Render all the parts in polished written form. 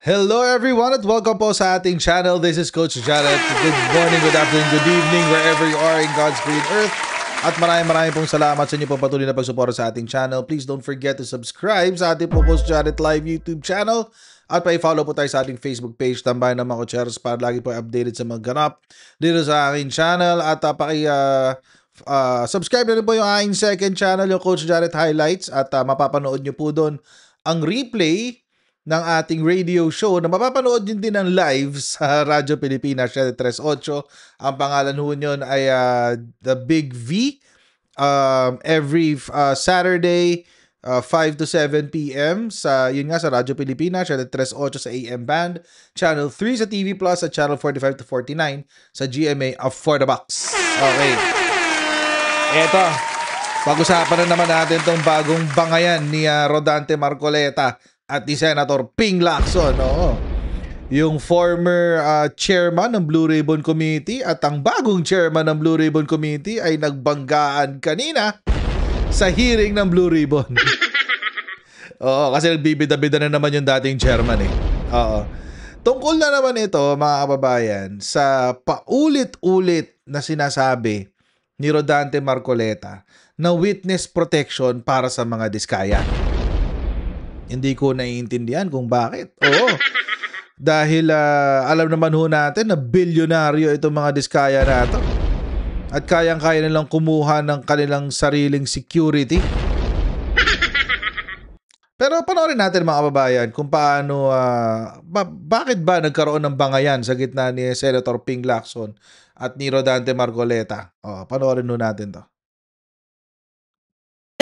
Hello everyone at welcome po sa ating channel. This is Coach Jared. Good morning, good afternoon, good evening wherever you are in God's green earth. At maraming pong salamat sa inyo po patuloy na pagsuporta sa ating channel. Please don't forget to subscribe sa ating po Coach Jared Live YouTube channel. At pa-follow po tayo sa ating Facebook page, Tambayan ng mga Coacheros, para lagi po updated sa mga ganap dito sa aking channel. At subscribe na rin po yung aking second channel, yung Coach Jared Highlights. At mapapanood nyo po doon ang replay ng ating radio show na mapapanood din ng live sa Radyo Pilipinas 738. Ang pangalan ho nyon ay The Big V. Every Saturday 5 to 7 p.m. sa Radyo Pilipinas 738 sa AM band, Channel 3 sa TV Plus at Channel 45 to 49 sa GMA For the Box. Okay. Eto, pag-usapan na naman natin tong bagong bangayan ni Rodante Marcoleta at ni Senator Ping Lacson. Oo. Yung former chairman ng Blue Ribbon Committee at ang bagong chairman ng Blue Ribbon Committee ay nagbanggaan kanina sa hearing ng Blue Ribbon. Oo, kasi nagbibida-bida na naman yung dating chairman eh. Oo. Tungkol na naman ito, mga kababayan, sa paulit-ulit na sinasabi ni Rodante Marcoleta na witness protection para sa mga diskaya. Hindi ko naiintindihan kung bakit. Oo. Dahil alam naman ho natin na bilyonaryo itong mga diskaya na ito. At kayang-kaya nilang kumuha ng kanilang sariling security. Pero panoorin natin mga kababayan kung paano, bakit ba nagkaroon ng bangayan sa gitna ni Senator Ping Lacson at ni Rodante Marcoleta. Panoorin ho natin to.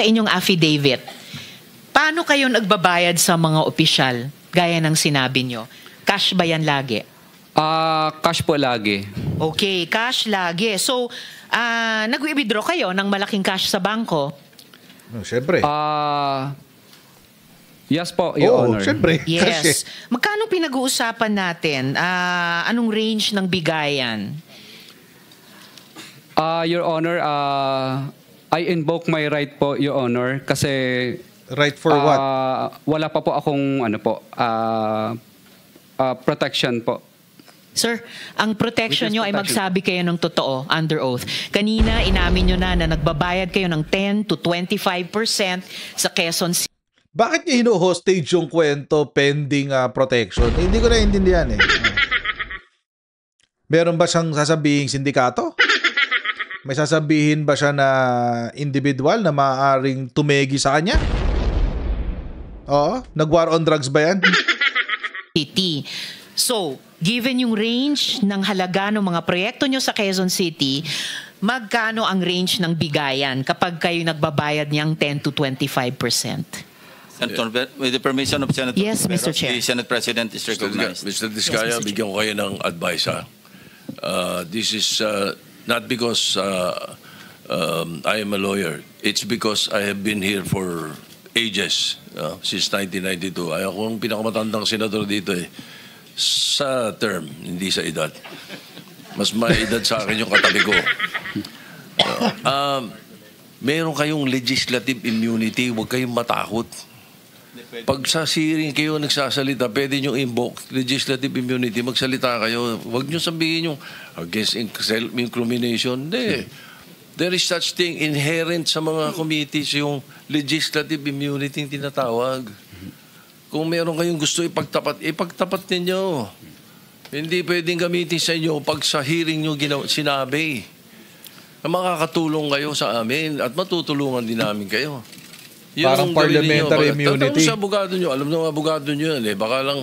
Sa inyong affidavit, paano kayo nagbabayad sa mga opisyal gaya ng sinabi nyo? Cash ba yan lagi? Cash po lagi. Okay, cash lagi. So, nag-withdraw kayo ng malaking cash sa bangko? Siyempre. Yes po, Your Honor. Siyempre. Yes. Magkano pinag-uusapan natin? Anong range ng bigayan? Your Honor, I invoke my right po, Your Honor, kasi right for what? Wala pa po akong protection po. Sir, ang protection nyo ay magsabi kayo ng totoo under oath. Kanina, inamin nyo na nagbabayad kayo ng 10 to 25% sa Quezon City. Bakit niya hino-hostage yung kwento pending protection? Hindi ko naiintindihan eh. Meron ba siyang sasabihing sindikato? May sasabihin ba siya na individual na maaaring tumegi sa kanya? Oo, nag-war on drugs ba yan? So, given yung range ng halaga ng mga proyekto nyo sa Quezon City, magkano ang range ng bigayan kapag kayo nagbabayad niyang 10 to 25%? Senator, with the permission of Senator Yes, Mr. Veros, Chair. the Senate President is recognized. Mr. Diskaya, Yes, Mr. bigyan ko kayo ng advice ha. This is not because I am a lawyer. It's because I have been here for ages, since 1992. Ay akong pinakamatandang senador dito eh. Sa term, hindi sa edad. Mas may edad sa akin yung katabi ko. Meron kayong legislative immunity, huwag kayong matakot. Pag sa hearing kayo nagsasalita, pwede nyo invoke legislative immunity, magsalita kayo. Huwag nyo sabihin yung against self-incrimination. Hindi. There is such thing inherent sa mga committees, yung legislative immunity yung tinatawag. Kung meron kayong gusto ipagtapat ninyo. Hindi pwedeng gamitin sa inyo pag sa hearing nyo sinabi. Makakatulong kayo sa amin at matutulungan din namin kayo. Yun parang parliamentary immunity. Tanong sa abogado nyo. Alam ng abogado nyo yan eh. Baka lang,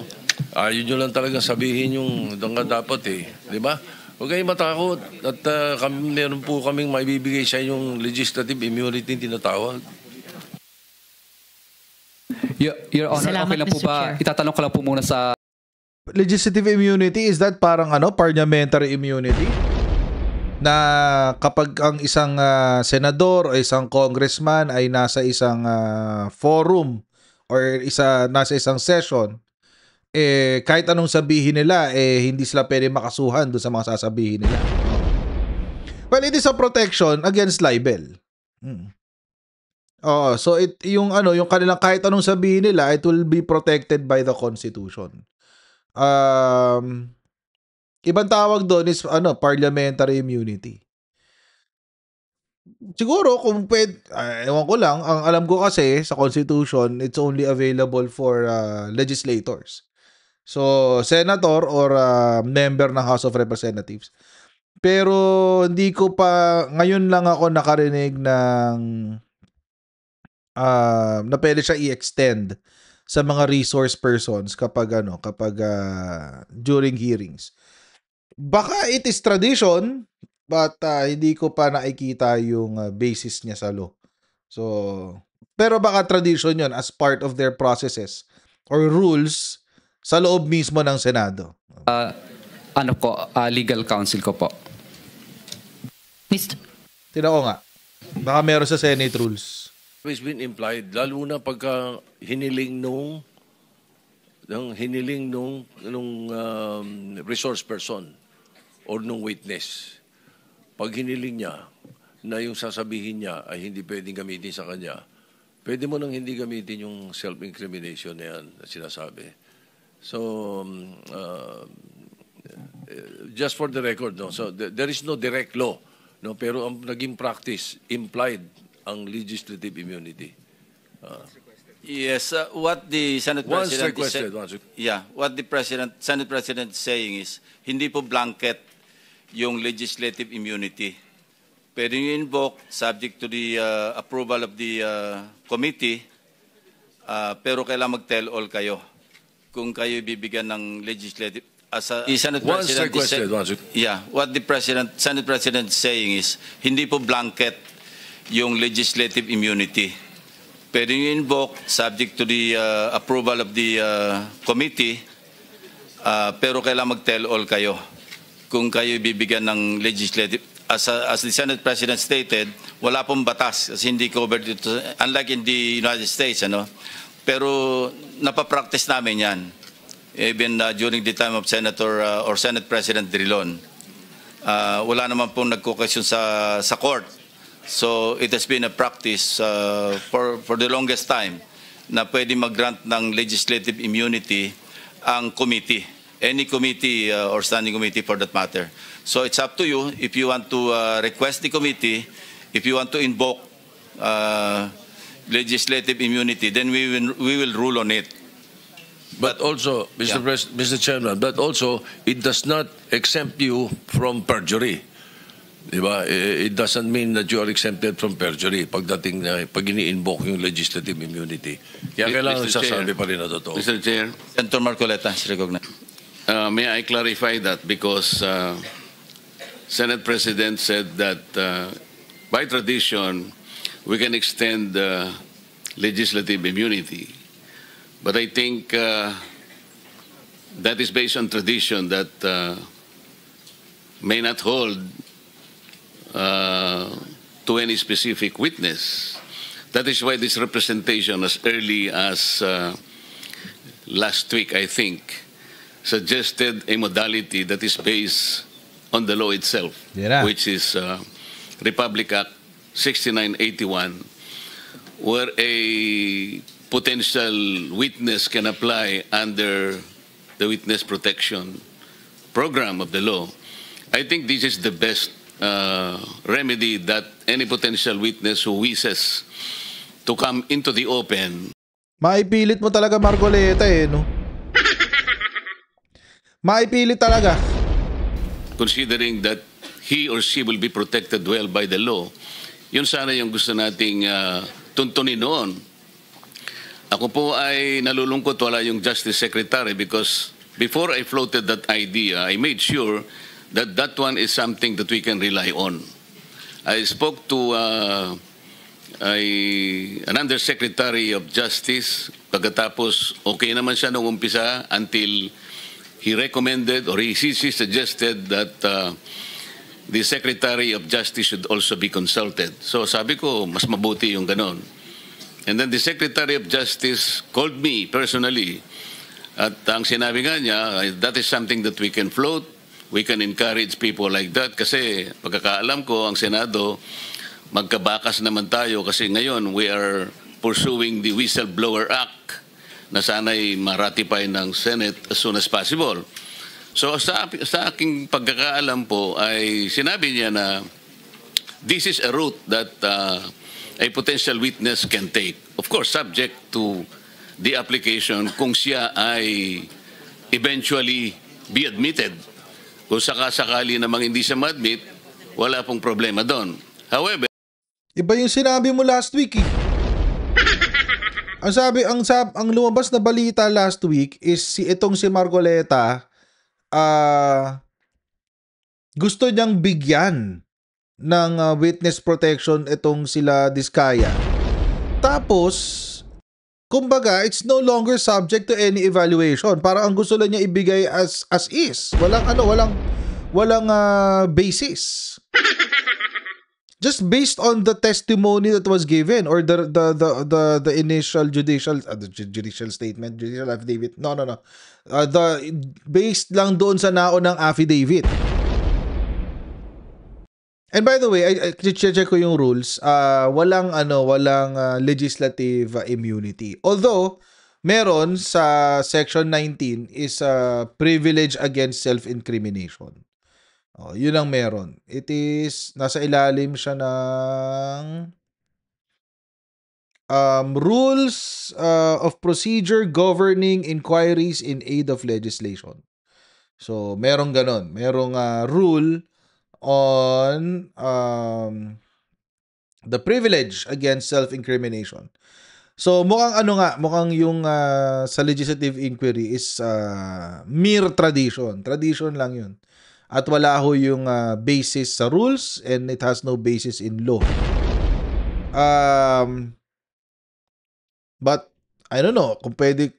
ayaw nyo lang talaga sabihin yung dapat eh. Di ba? Huwag kayong matakot. At meron po kaming maibibigay sa inyong legislative immunity tinatawag. Your Honor, Salamat, okay lang po Mr. ba? Chair. Itatanong ko lang po muna sa... Legislative immunity, is that parang parliamentary immunity? Na kapag ang isang senador o isang congressman ay nasa isang forum or nasa isang session, kahit anong sabihin nila, hindi sila pwede makasuhan doon sa mga sasabihin nila. Well, it is a protection against libel. So yung kanilang kahit anong sabihin nila, it will be protected by the Constitution. Ibang tawag doon is parliamentary immunity. Siguro kung ewan ko lang, ang alam ko kasi sa Constitution, it's only available for legislators. So, senator or member ng House of Representatives. Pero hindi ko pa, ngayon lang ako nakarinig ng na pwede siya i-extend sa mga resource persons kapag during hearings. Baka it is tradition, but hindi ko pa nakikita yung basis niya sa law. So, pero baka tradition yon as part of their processes or rules sa loob mismo ng Senado. Legal counsel ko po. Mr. Tignan ko nga. Baka meron sa Senate rules. It's been implied, lalo na pagka hiniling nung resource person or nung witness. Pag hiniling niya na yung sasabihin niya ay hindi pwedeng gamitin sa kanya, pwede mo nang hindi gamitin yung self-incrimination na yan na sinasabi. So, just for the record, no? So there is no direct law, no? Pero ang naging practice, implied ang legislative immunity. Yes, what the Senate Once President requested, what the Senate President is saying is hindi po blanket yung legislative immunity. Pwede nyo invoke subject to the approval of the committee, pero kailangan mag-tell all kayo kung kayo bibigyan ng legislative. The Senate Once President requested, what the Senate President is saying is hindi po blanket yung legislative immunity. Pwede nyo invoke subject to the approval of the committee, pero kailangan mag-tell all kayo kung kayo bibigyan ng legislative. As the Senate President stated, wala pong batas kasi hindi covered dito, unlike in the United States, pero napapractice namin yan even during the time of Senator or Senate President Drilon. Wala naman pong nagko-question sa court. So it has been a practice for the longest time na pwede mag-grant ng legislative immunity ang committee, any committee or standing committee for that matter. So it's up to you if you want to request the committee, if you want to invoke legislative immunity, then we will rule on it. But also, Mr. Chairman, but also, it does not exempt you from perjury. Diba? It doesn't mean that you are exempted from perjury pagdating na pag ini-invoke yung legislative immunity. Kaya kailangan sasabi pa rin na totoo. Mr. Chair, Senator Marcoleta is recognized. may I clarify that because Senate President said that by tradition we can extend legislative immunity. But I think that is based on tradition that may not hold to any specific witness. That is why this representation, as early as last week, I think, suggested a modality that is based on the law itself, which is Republic Act 6981, where a potential witness can apply under the witness protection program of the law. I think this is the best remedy that any potential witness who wishes to come into the open. Maipilit mo talaga, Marcoleta, no? Maipilit talaga. Considering that he or she will be protected well by the law, yun sana yung gusto nating tuntunin noon. Ako po ay nalulungkot wala yung Justice Secretary because before I floated that idea, I made sure that that one is something that we can rely on. I spoke to an Undersecretary of Justice, pagkatapos okay naman siya nung umpisa until he recommended or he suggested that the Secretary of Justice should also be consulted. So sabi ko, mas mabuti yung ganon. And then the Secretary of Justice called me personally at ang sinabi nga niya, that is something that we can float. We can encourage people like that kasi pagkakaalam ko ang Senado magkabakas naman tayo kasi ngayon we are pursuing the Whistleblower Act na sana'y ma-ratify ng Senate as soon as possible. So sa aking pagkakaalam po ay sinabi niya na this is a route that a potential witness can take. Of course, subject to the application kung siya ay eventually be admitted. Kung sakasakali namang hindi siya ma-admit, wala pong problema doon. However, Iba yung sinabi mo last week eh. Ang lumabas na balita last week is itong si Marcoleta gusto niyang bigyan ng witness protection itong sila Diskaya. Tapos, kumbaga, it's no longer subject to any evaluation. Parang ang gusto lang niya ibigay as is. Walang basis. Just based on the testimony that was given or the initial judicial statement, judicial affidavit. No. Based lang doon sa naunang affidavit. And by the way, I check ko yung rules. Walang legislative immunity. Although meron sa section 19 is privilege against self-incrimination. Yun ang meron. It is, nasa ilalim siya ng rules of procedure governing inquiries in aid of legislation. So, merong ganon. Merong rule on the privilege against self-incrimination. So, mukhang yung sa legislative inquiry is mere tradition. Tradition lang yun. At wala ho yung basis sa rules and it has no basis in law. But, I don't know, kung pwede,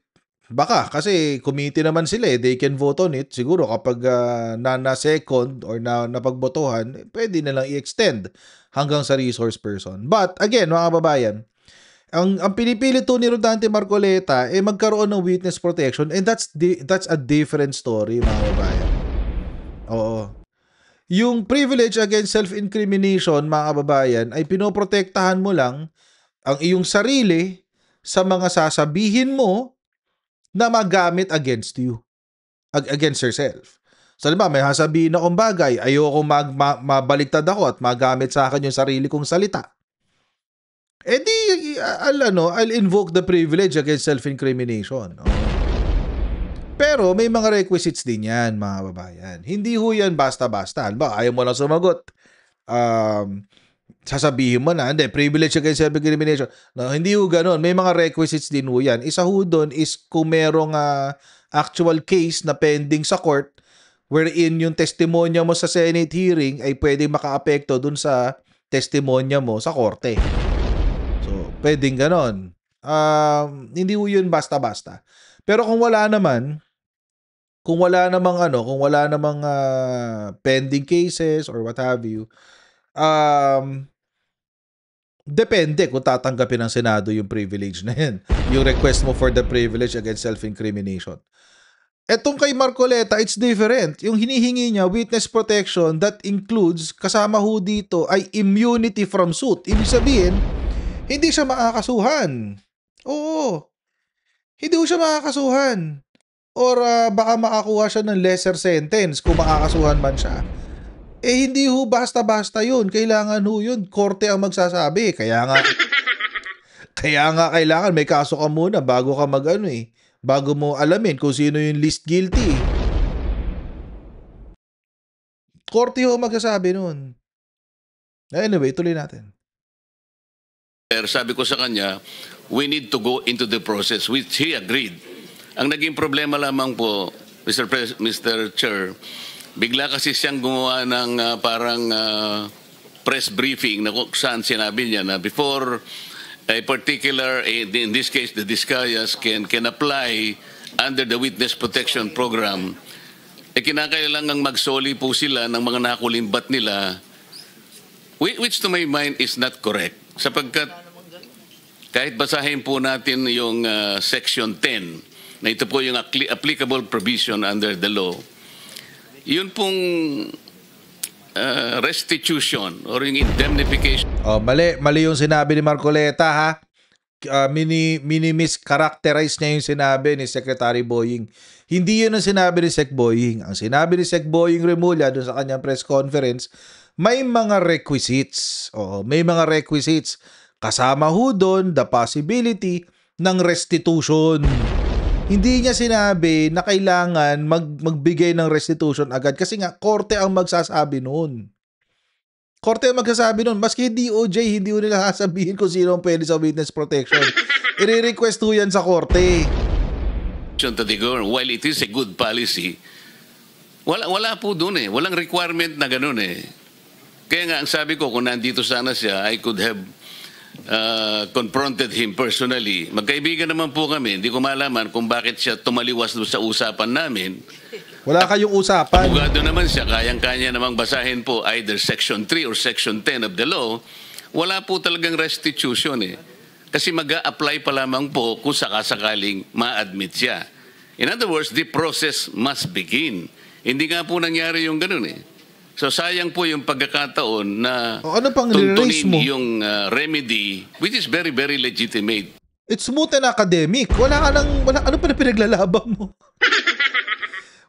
baka, kasi committee naman sila eh, they can vote on it. Siguro kapag na-second or napagbotohan, pwede na lang i-extend hanggang sa resource person. But, again, mga kababayan, ang pinipilit to ni Rodante Marcoleta magkaroon ng witness protection and that's a different story, mga kababayan. Oo. Yung privilege against self-incrimination, mga kababayan, ay pinoprotektahan mo lang ang iyong sarili sa mga sasabihin mo na magamit against you. Against yourself. So, diba, may sasabihin akong bagay, ayoko mabaliktad ako at magamit sa akin yung sarili kong salita. I'll invoke the privilege against self-incrimination. Pero may mga requisites din yan, mga kababayan. Hindi ho yan basta-basta. Ba, ayaw mo lang sumagot. Sasabihin mo na, hindi, privilege against self-incrimination. No, hindi ho ganun. May mga requisites din ho yan. Isa ho doon is kung merong actual case na pending sa court wherein yung testimonya mo sa Senate hearing ay pwedeng makaapekto dun sa testimonya mo sa korte. So, pwedeng ganon. Hindi ho yun basta-basta. Pero kung wala namang pending cases or what have you, depende kung tatanggapin ng Senado yung privilege na yan. Yung request mo for the privilege against self-incrimination. Etong kay Marcoleta, it's different. Yung hinihingi niya, witness protection, that includes, kasama ho dito, ay immunity from suit. Ibig sabihin, hindi siya makakasuhan. Oo. Hindi ho siya makakasuhan. Or baka makakuha siya ng lesser sentence kung makakasuhan man siya. Hindi ho basta-basta yun. Kailangan ho yun. Korte ang magsasabi. Kaya nga kailangan may kaso ka muna bago ka bago mo alamin kung sino yung least guilty. Korte ho magsasabi nun. Anyway, tuloy natin. Sabi ko sa kanya, we need to go into the process, which he agreed. Ang naging problema lamang po, Mr. Chair, bigla kasi siyang gumawa ng parang press briefing na kung saan sinabi niya na before a particular, in this case, the Discayas can apply under the Witness Protection Program, kinakailangang magsoli po sila ng mga nakulimbat nila, which to my mind is not correct. Sapagkat kahit basahin po natin yung Section 10, na ito po yung applicable provision under the law, yun pong restitution or yung indemnification. Mali yung sinabi ni Marcoleta ha. mini-mischaracterize niya yung sinabi ni Secretary Boying. Hindi yun ang sinabi ni Sec Boying. Ang sinabi ni Sec Boying Remulla doon sa kanyang press conference, may mga requisites. Oo, may mga requisites. Kasama ho doon the possibility ng restitution. Hindi niya sinabi na kailangan magbigay ng restitution agad kasi nga korte ang magsasabi noon. Korte ang magsasabi nun. Maski DOJ, hindi ko nila sasabihin kung sino ang pwede sa witness protection. I-request ho yan sa korte. To the government, while it is a good policy, wala po doon eh. Walang requirement na ganun eh. Kaya nga, ang sabi ko, kung nandito sana siya, I could have confronted him personally. Magkaibigan naman po kami. Hindi ko malaman kung bakit siya tumaliwas doon sa usapan namin. Wala kayong usapan. Abogado naman siya, kayang-kanya namang basahin po either Section 3 or Section 10 of the law. Wala po talagang restitution eh. Kasi mag-a-apply pa lamang po kung sakasakaling ma-admit siya. In other words, the process must begin. Hindi nga po nangyari yung ganun eh. So sayang po yung pagkakataon na ano pang tuntunin mo? Yung remedy, which is very, very legitimate. It's smooth and academic. Ano pa na pinaglalaban mo?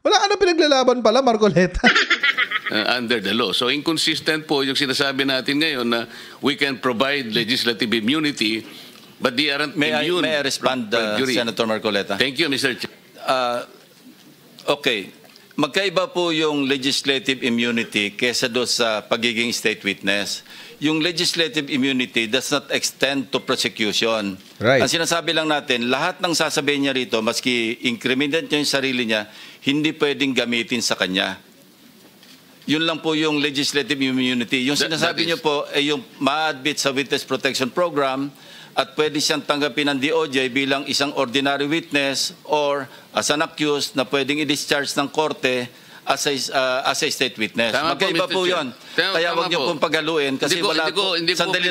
Wala ka na pinaglalaban pala, Marcoleta. Under the law. So inconsistent po yung sinasabi natin ngayon na we can provide legislative immunity but they aren't immune. May I respond, Senator Marcoleta? Thank you, Mr. Chair. Okay. Magkaiba po yung legislative immunity kesa doon sa pagiging state witness. Yung legislative immunity does not extend to prosecution. Right. Ang sinasabi lang natin, lahat ng sasabihin niya rito, maski incriminate niya yung sarili niya, hindi pwedeng gamitin sa kanya. Yun lang po yung legislative immunity. Yung sinasabi niyo po ay yung ma-admit sa Witness Protection Program at pwede siyang tanggapin ng DOJ bilang isang ordinary witness or as an accused na pwedeng i-discharge ng korte as a state witness. Tama Magkaiba po yun. Kaya huwag niyo pong paghaluin kasi sandali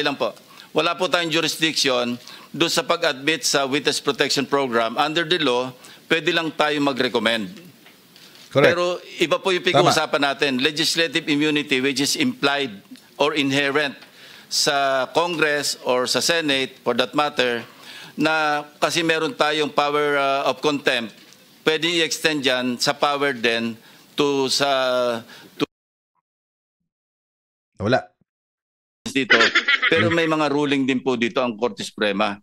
lang po. Wala po tayong jurisdiction doon sa pag-admit sa Witness Protection Program. Under the law, pwede lang tayo mag-recommend. Correct. Pero iba po yung pag-uusapan natin. Legislative immunity which is implied or inherent sa Congress or sa Senate for that matter na kasi meron tayong power of contempt, pwede i-extend yan sa power din to Wala. dito. Pero may mga ruling din po dito ang Korte Suprema.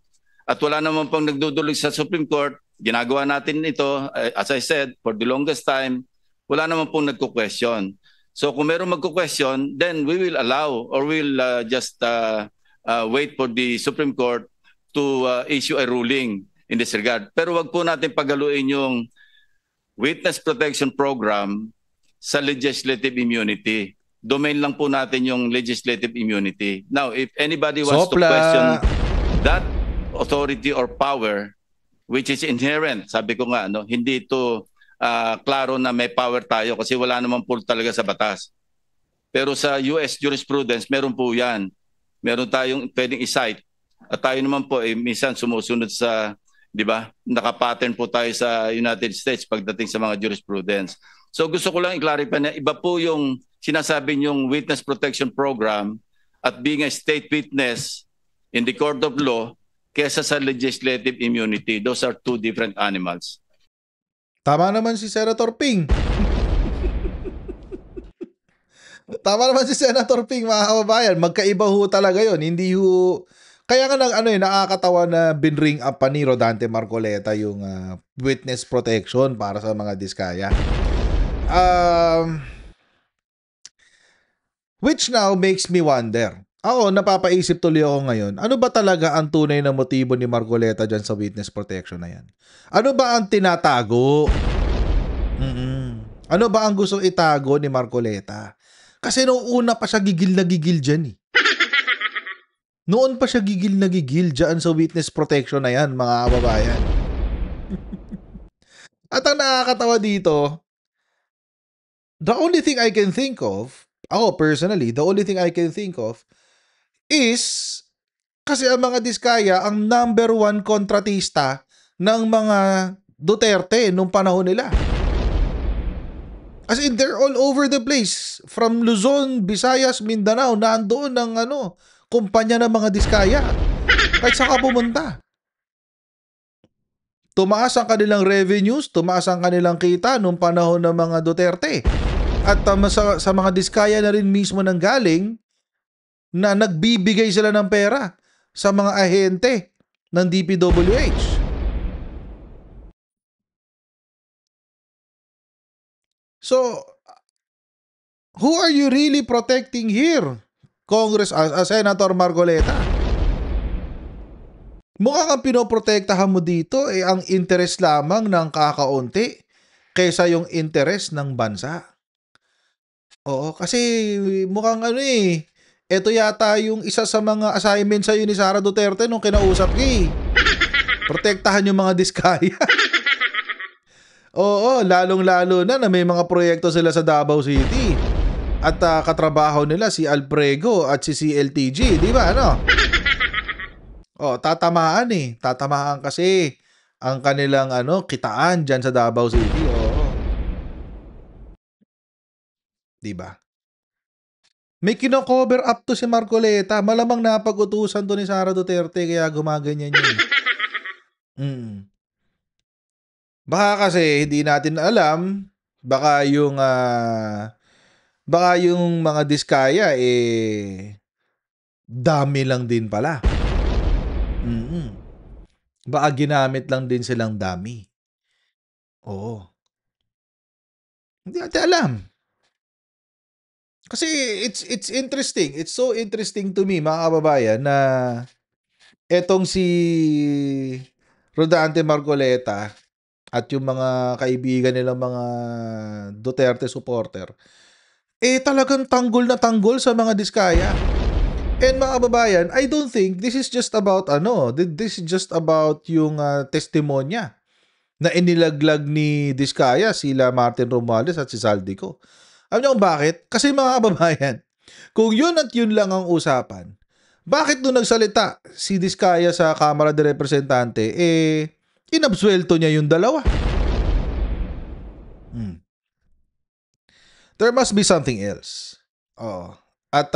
At wala naman pong nagdudulog sa Supreme Court. Ginagawa natin ito, as I said, for the longest time, wala naman pong nagko-question. So kung meron magko-question, then we will allow or we'll just wait for the Supreme Court to issue a ruling in this regard. Pero wag po natin pagaluin yung Witness Protection Program sa legislative immunity. Domain lang po natin yung legislative immunity. Now, if anybody wants to question that authority or power, which is inherent, sabi ko nga, no, hindi ito klaro na may power tayo kasi wala naman po talaga sa batas. Pero sa US jurisprudence, meron po yan. Meron tayong pwedeng i-cite. At tayo naman po, minsan sumusunod sa, di ba, nakapattern po tayo sa United States pagdating sa mga jurisprudence. So gusto ko lang i-clarify na iba po yung sinasabi niyong Witness Protection Program at being a state witness in the court of law kesa sa legislative immunity. Those are two different animals. Tama naman si Senator Ping. Tama naman si Senator Ping, mga kababayan. Magkaiba ho talaga yun. Hindi ho... Kaya nga nakakatawa na binring up pa ni Rodante Marcoleta yung witness protection para sa mga diskaya. Which now makes me wonder. Ako, napapaisip tuloy ako ngayon, ano ba talaga ang tunay na motibo ni Marcoleta dyan sa witness protection na yan? Ano ba ang tinatago? Ano ba ang gustong itago ni Marcoleta? Kasi noong una pa siya gigil na gigil dyan eh. Noon pa siya gigil na gigil dyan sa witness protection na yan, mga kababayan. At ang nakakatawa dito, the only thing I can think of, ako personally, the only thing I can think of is, kasi ang mga diskaya, ang number one kontratista ng mga Duterte nung panahon nila. As in, they're all over the place. From Luzon, Visayas, Mindanao, nandoon ang kumpanya ng mga diskaya. Kahit saan ka pumunta. Tumaas ang kanilang revenues, tumaas ang kanilang kita nung panahon ng mga Duterte. At sa mga diskaya na rin mismo nang galing na nagbibigay sila ng pera sa mga ahente ng DPWH. So, who are you really protecting here, Senator Marcoleta? Mukhang ang pinoprotektahan mo dito ay ang interes lamang ng kakaunti kaysa yung interes ng bansa. Oo, kasi mukhang ito yata yung isa sa mga assignment sa'yo ni Sara Duterte nung kinausap niya. Protektahan yung mga diskaya. Oo, lalong-lalo na may mga proyekto sila sa Davao City. At katrabaho nila si Alprego at si CLTG, di ba, ano? Tatamaan Tatamaan kasi ang kanilang kitaan dyan sa Davao City. Oo. Di ba? May kino-cover up to si Marcoleta. Malamang napag-utusan to ni Sara Duterte kaya gumaganyan yun. Baka kasi hindi natin alam, baka yung mga diskaya dami lang din pala. Baka ginamit lang din silang dami. Oo. Hindi natin alam. Kasi it's interesting. It's so interesting to me, mga kababayan, na etong si Rodante Marcoleta at yung mga kaibigan nilang mga Duterte supporter, talagang tanggol na tanggol sa mga diskaya. And mga kababayan, I don't think this is just about this is just about yung testimonya na inilaglag ni Diskaya, sila Martin Romualdez at si Saldico. Alam niyo kung bakit? Kasi mga kababayan, kung yun at yun lang ang usapan, bakit nung nagsalita si Diskaya sa Kamara de Representante, inabsuelto niya yung dalawa? There must be something else. At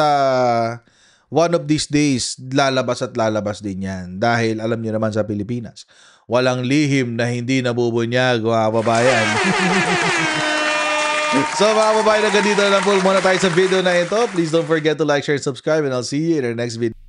one of these days, lalabas at lalabas din yan. Dahil alam niyo naman sa Pilipinas, walang lihim na hindi nabubunyag, mga kababayan. So mga kababayan, hanggang dito na lang po muna tayo sa video na ito. Please don't forget to like, share, subscribe, and I'll see you in our next video.